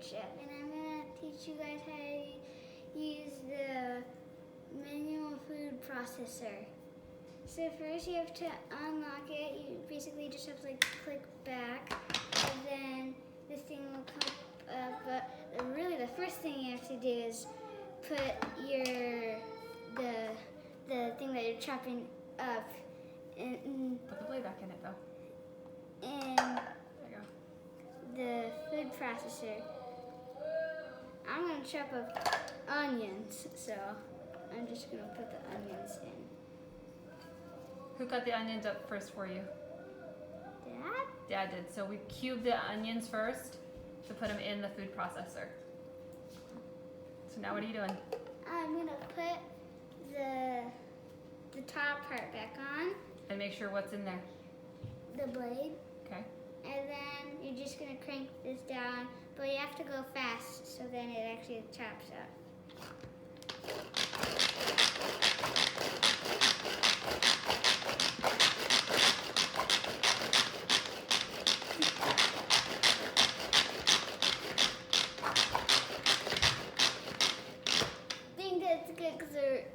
chef, and I'm gonna teach you guys how to use the manual food processor. So first you have to unlock it. You basically just have to like click back, and then this thing will come up. But really, the first thing you have to do is put the thing that you're chopping up in. Put the blade back in it though. In There you go. the food processor. I'm gonna chop up onions, so I'm just gonna put the onions in. Who cut the onions up first for you? Dad? Dad did. So we cubed the onions first to put them in the food processor. So now what are you doing? I'm gonna put the top part back on, And make sure what's in there. the blade, Okay. and then you're just gonna crank this down, but you have to go fast so then it actually chops up. I think that's good because they're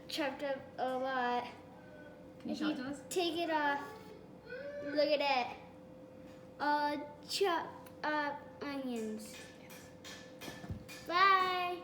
chopped up a lot. Can you show it to us? Take it off. Look at that. All chopped up onions. Bye.